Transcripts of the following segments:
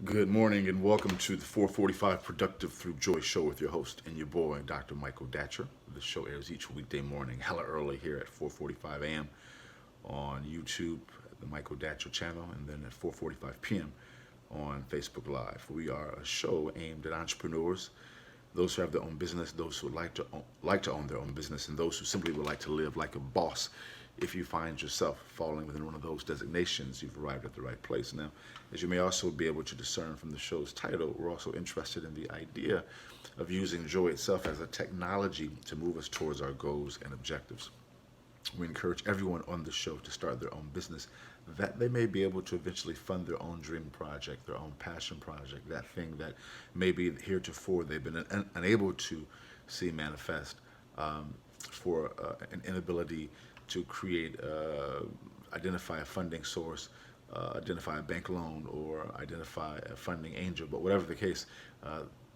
Good morning and welcome to the 445 Productive Through Joy show with your host and your boy, Dr. Michael Datcher. The show airs each weekday morning, hella early here at 4:45 a.m. on YouTube, the Michael Datcher channel, and then at 4:45 p.m. on Facebook Live. We are a show aimed at entrepreneurs, those who have their own business, those who like to own their own business, and those who simply would like to live like a boss. If you find yourself falling within one of those designations, you've arrived at the right place. Now, as you may also be able to discern from the show's title, we're also interested in the idea of using joy itself as a technology to move us towards our goals and objectives. We encourage everyone on the show to start their own business that they may be able to eventually fund their own dream project, their own passion project, that thing that maybe heretofore they've been unable to see manifest for an inability to create, identify a funding source, identify a bank loan, or identify a funding angel. But whatever the case,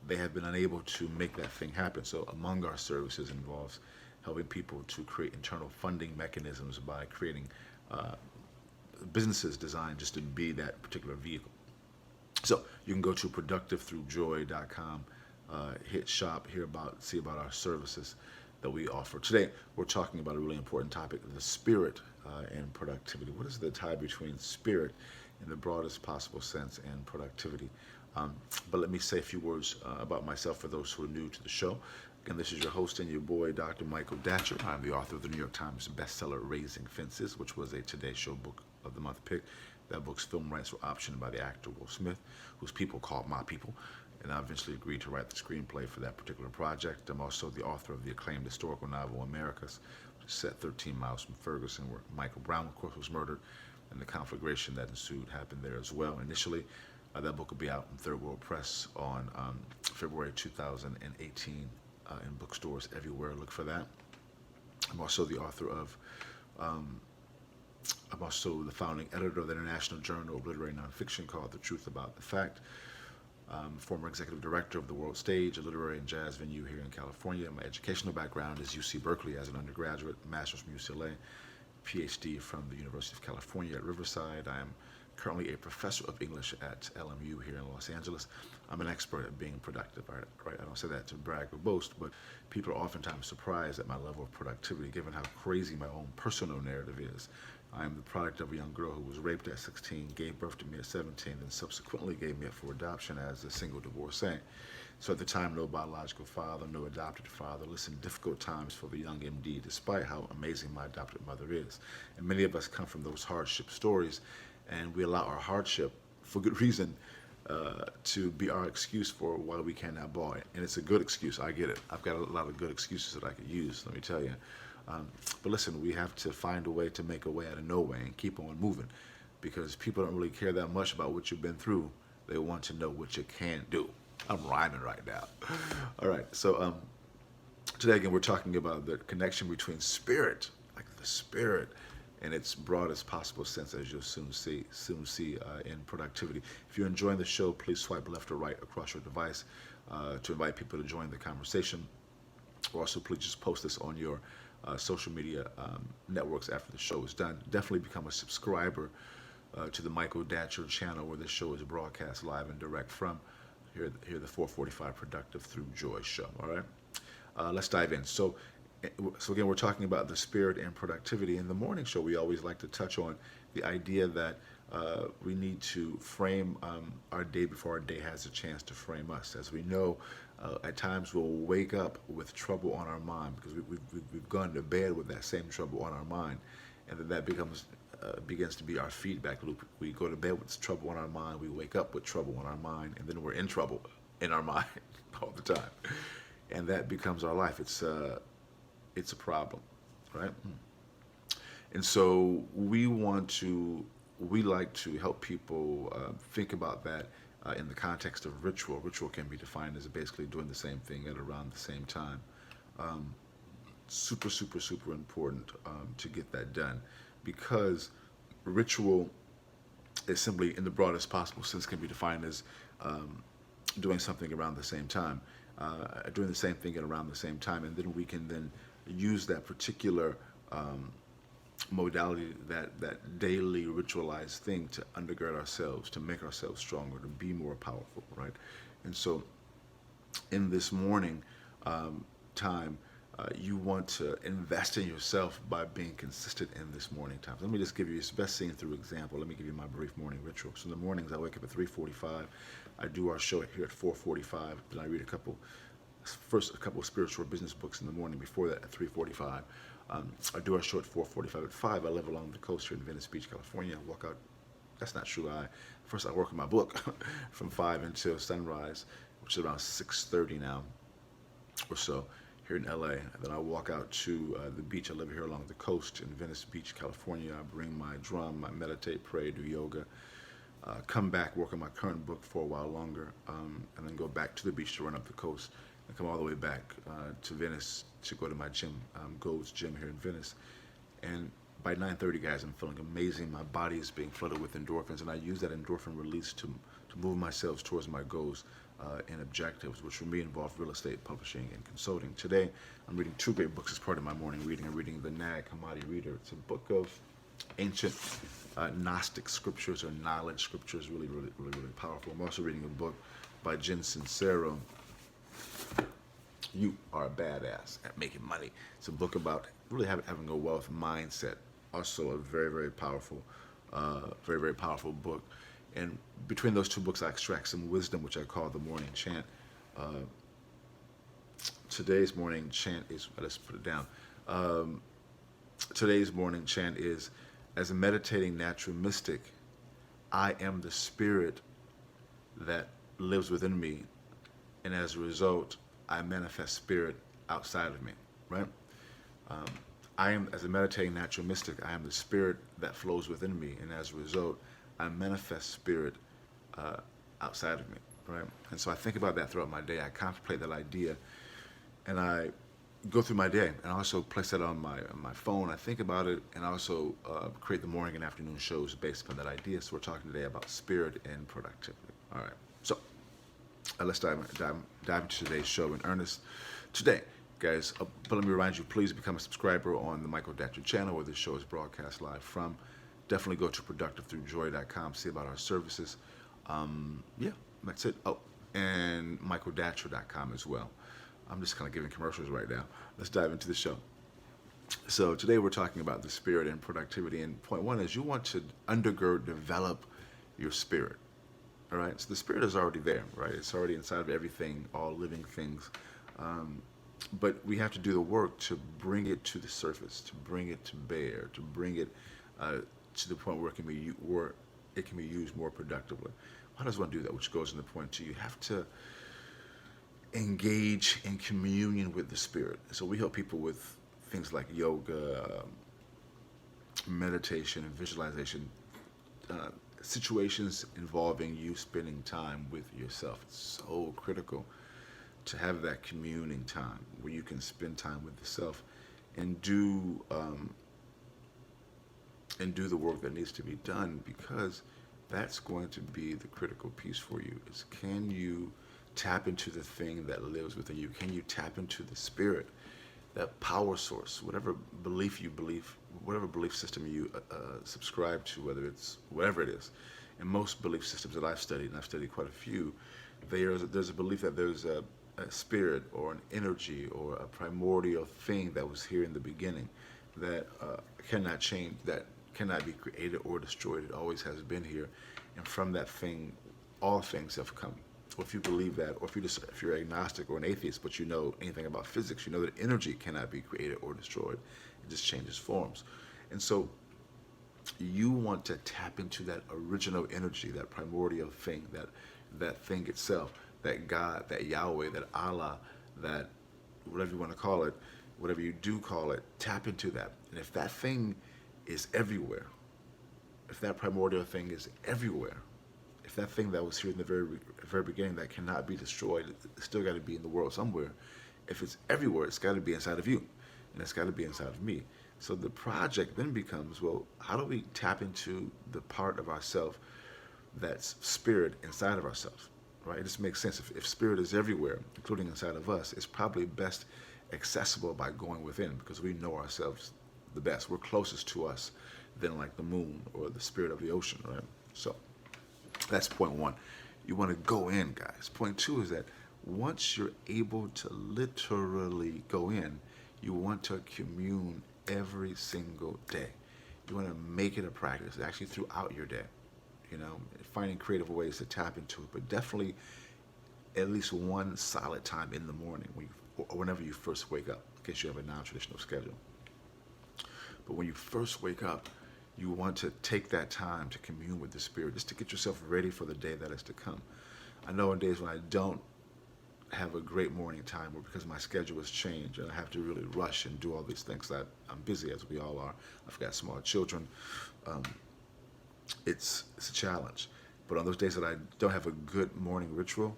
they have been unable to make that thing happen. So among our services involves helping people to create internal funding mechanisms by creating businesses designed just to be that particular vehicle. So you can go to productivethroughjoy.com, hit shop, see about our services that we offer. Today, we're talking about a really important topic, the spirit and productivity. What is the tie between spirit in the broadest possible sense and productivity? But let me say a few words about myself for those who are new to the show. Again, this is your host and your boy, Dr. Michael Datcher. I'm the author of the New York Times bestseller, Raising Fences, which was a Today Show Book of the Month pick. That book's film rights were optioned by the actor Will Smith, whose people called my people, and I eventually agreed to write the screenplay for that particular project. I'm also the author of the acclaimed historical novel Americas, which is set 13 miles from Ferguson, where Michael Brown, of course, was murdered, and the conflagration that ensued happened there as well. Initially, that book will be out in Third World Press on February 2018 in bookstores everywhere. Look for that. I'm also the author of I'm also the founding editor of the International Journal of Literary Nonfiction called The Truth About the Fact. Former executive director of the World Stage, a literary and jazz venue here in California. My educational background is UC Berkeley as an undergraduate, master's from UCLA, PhD from the University of California at Riverside. I am currently a professor of English at LMU here in Los Angeles. I'm an expert at being productive. Right? I don't say that to brag or boast, but people are oftentimes surprised at my level of productivity given how crazy my own personal narrative is. I am the product of a young girl who was raped at 16, gave birth to me at 17, and subsequently gave me up for adoption as a single divorcee. So at the time, no biological father, no adopted father. Listen, difficult times for the young MD, despite how amazing my adopted mother is. And many of us come from those hardship stories, and we allow our hardship, for good reason, to be our excuse for why we cannot ball. And it's a good excuse. I get it. I've got a lot of good excuses that I could use, let me tell you. But listen, we have to find a way to make a way out of no way and keep on moving, because people don't really care that much about what you've been through. They want to know what you can do. I'm rhyming right now. All right. So today, again, we're talking about the connection between spirit, like the spirit, in its broadest possible sense, as you'll soon see in productivity. If you're enjoying the show, please swipe left or right across your device to invite people to join the conversation. Also, please just post this on your social media networks after the show is done. Definitely become a subscriber to the Michael Datcher channel, where this show is broadcast live and direct from. Here the 445 Productive Through Joy show. All right, let's dive in. So again, we're talking about the spirit and productivity. In the morning show, we always like to touch on the idea that we need to frame our day before our day has a chance to frame us. As we know, at times we'll wake up with trouble on our mind because we've gone to bed with that same trouble on our mind, and then that begins to be our feedback loop. We go to bed with trouble on our mind, we wake up with trouble on our mind, and then we're in trouble in our mind all the time, and that becomes our life. It's a problem, right? And so we like to help people think about that in the context of ritual. Ritual can be defined as basically doing the same thing at around the same time. Super, super, super important to get that done, because ritual is simply, in the broadest possible sense, can be defined as doing something around the same time, doing the same thing at around the same time, and then we can then use that particular modality, that daily ritualized thing to undergird ourselves, to make ourselves stronger, to be more powerful, right? And so, in this morning time, you want to invest in yourself by being consistent in this morning time. Let me just give you this best seen through example. Let me give you my brief morning ritual. So in the mornings, I wake up at 3:45. I do our show here at 4:45. Then I read a couple of spiritual business books in the morning. Before that, at 3:45. I do our show at 4:45. At 5, I live along the coast here in Venice Beach, California. I walk out. That's not true. First I work on my book from 5 until sunrise, which is around 6:30 now or so here in LA. And then I walk out to the beach. I live here along the coast in Venice Beach, California. I bring my drum, I meditate, pray, do yoga, come back, work on my current book for a while longer, and then go back to the beach to run up the coast and come all the way back to Venice to go to my gym, Gold's Gym here in Venice. And by 9:30, guys, I'm feeling amazing. My body is being flooded with endorphins, and I use that endorphin release to move myself towards my goals and objectives, which for me involve real estate, publishing, and consulting. Today, I'm reading 2 great books as part of my morning reading. I'm reading The Nag Hammadi Reader. It's a book of ancient Gnostic scriptures or knowledge scriptures, really, really, really, really powerful. I'm also reading a book by Jen Sincero, You Are a Badass at Making Money. It's a book about really having a wealth mindset. Also a very, very powerful, very, very powerful book. And between those 2 books, I extract some wisdom, which I call the morning chant. Today's morning chant is, let's put it down. Today's morning chant is, as a meditating natural mystic, I am the spirit that lives within me. And as a result, I manifest spirit outside of me, right? I am, as a meditating natural mystic, I am the spirit that flows within me. And as a result, I manifest spirit outside of me, right? And so I think about that throughout my day. I contemplate that idea, and I go through my day, and I also place that on my phone. I think about it, and I also create the morning and afternoon shows based upon that idea. So we're talking today about spirit and productivity. All right, so let's dive into today's show in earnest. Today, guys, but let me remind you, please become a subscriber on the Michael Datcher channel, where this show is broadcast live from. Definitely go to productivethroughjoy.com, see about our services. Yeah, that's it. Oh, and michaeldatcher.com as well. I'm just kind of giving commercials right now. Let's dive into the show. So today we're talking about the spirit and productivity. And point 1 is you want to undergird, develop your spirit. All right. So the spirit is already there, right? It's already inside of everything, all living things. But we have to do the work to bring it to the surface, to bring it to bear, to bring it to the point where it can be used more productively. How does one do that? Which goes into point 2. You have to engage in communion with the spirit. So we help people with things like yoga, meditation, and visualization, situations involving you spending time with yourself. It's so critical to have that communing time where you can spend time with yourself and do the work that needs to be done, because that's going to be the critical piece for you. Is, can you tap into the thing that lives within you? Can you tap into the spirit, that power source, whatever belief system you subscribe to, whatever it is. And most belief systems that I've studied, and I've studied quite a few, there's a belief that there's a spirit or an energy or a primordial thing that was here in the beginning that cannot change, that cannot be created or destroyed. It always has been here, and from that thing, all things have come. Or if you believe that, or if you're agnostic or an atheist, but you know anything about physics, you know that energy cannot be created or destroyed. It just changes forms. And so you want to tap into that original energy, that primordial thing, that thing itself, that God, that Yahweh, that Allah, that whatever you want to call it, whatever you do call it, tap into that. And if that thing is everywhere, if that primordial thing is everywhere, if that thing that was here in the very beginning that cannot be destroyed, it's still got to be in the world somewhere. If it's everywhere, it's got to be inside of you, and it's got to be inside of me. So the project then becomes, well, how do we tap into the part of ourselves that's spirit inside of ourselves, right? It just makes sense. If spirit is everywhere, including inside of us, it's probably best accessible by going within, because we know ourselves the best. We're closest to us than like the moon or the spirit of the ocean, right? So that's point one. You want to go in, guys. Point two is that once you're able to literally go in, you want to commune every single day. You want to make it a practice, actually throughout your day. You know, finding creative ways to tap into it, but definitely at least one solid time in the morning or whenever you first wake up, in case you have a non-traditional schedule. But when you first wake up, you want to take that time to commune with the Spirit, just to get yourself ready for the day that is to come. I know on days when I don't have a great morning time, or because my schedule has changed and I have to really rush and do all these things, that I'm busy, as we all are. I've got small children. It's a challenge. But on those days that I don't have a good morning ritual,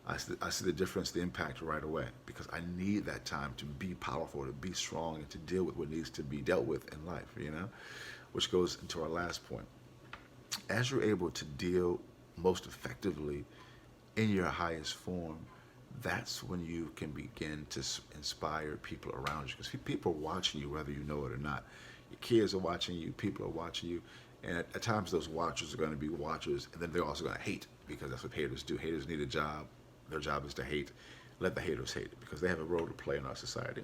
I see the difference, the impact right away, because I need that time to be powerful, to be strong, and to deal with what needs to be dealt with in life, you know, which goes into our last point. As you're able to deal most effectively in your highest form, that's when you can begin to inspire people around you, because people are watching you whether you know it or not. Your kids are watching you, people are watching you, and at times those watchers are going to be watchers, and then they're also going to hate, because that's what haters do. Haters need a job. Their job is to hate. Let the haters hate, because they have a role to play in our society.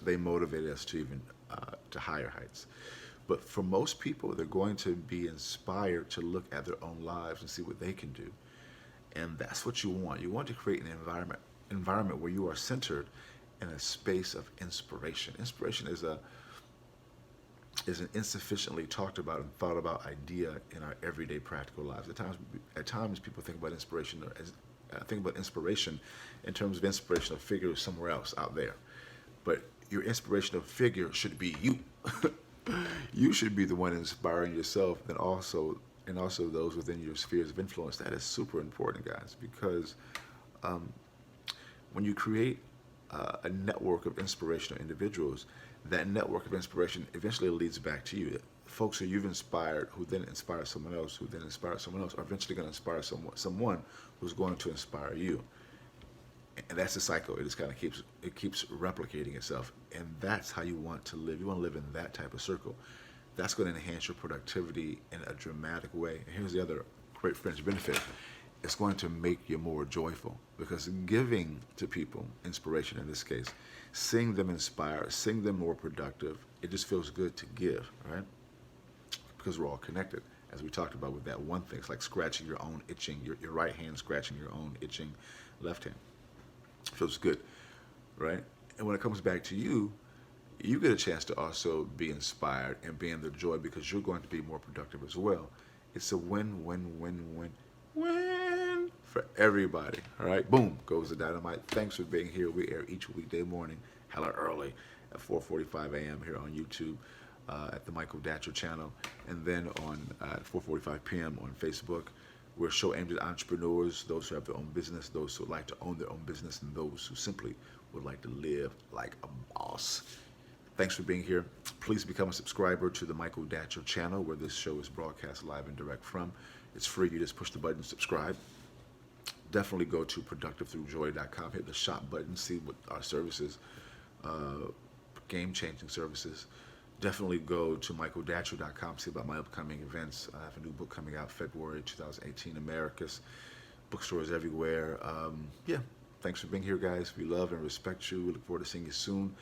They motivate us to even to higher heights. But for most people, they're going to be inspired to look at their own lives and see what they can do. And that's what you want. You want to create an environment where you are centered in a space of inspiration. Inspiration is an insufficiently talked about and thought about idea in our everyday practical lives. At times people think about inspiration in terms of inspirational figures somewhere else out there. But your inspirational figure should be you. You should be the one inspiring yourself, and also those within your spheres of influence. That is super important, guys, because when you create a network of inspirational individuals, that network of inspiration eventually leads back to you. Folks who you've inspired, who then inspire someone else, who then inspire someone else, are eventually going to inspire someone who's going to inspire you. And that's the cycle. It just kind of keeps replicating itself. And that's how you want to live. You want to live in that type of circle. That's going to enhance your productivity in a dramatic way. And here's the other great fringe benefit. It's going to make you more joyful, because giving to people inspiration, in this case, seeing them inspire, seeing them more productive, it just feels good to give, right? Because we're all connected. As we talked about with that one thing, it's like scratching your own itching, your right hand scratching your own itching left hand. It feels good, right? And when it comes back to you, you get a chance to also be inspired and be in the joy, because you're going to be more productive as well. It's a win for everybody. All right, boom goes the dynamite. Thanks for being here. We air each weekday morning, hella early, at 4:45 a.m. here on YouTube, at the Michael Datcher channel, and then on 4:45 p.m. on Facebook. We're a show aimed at entrepreneurs, those who have their own business, those who would like to own their own business, and those who simply would like to live like a boss. Thanks for being here. Please become a subscriber to the Michael Datcher channel, where this show is broadcast live and direct from. It's free. You just push the button, subscribe. Definitely go to productivethroughjoy.com, hit the shop button, see what our services, game-changing services. Definitely go to michaeldatcher.com, see about my upcoming events. I have a new book coming out February 2018, Americas. Bookstores everywhere. Yeah, thanks for being here, guys. We love and respect you. We look forward to seeing you soon.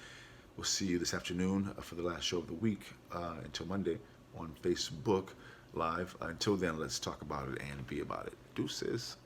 We'll see you this afternoon for the last show of the week, until Monday on Facebook Live. Until then, let's talk about it and be about it. Deuces.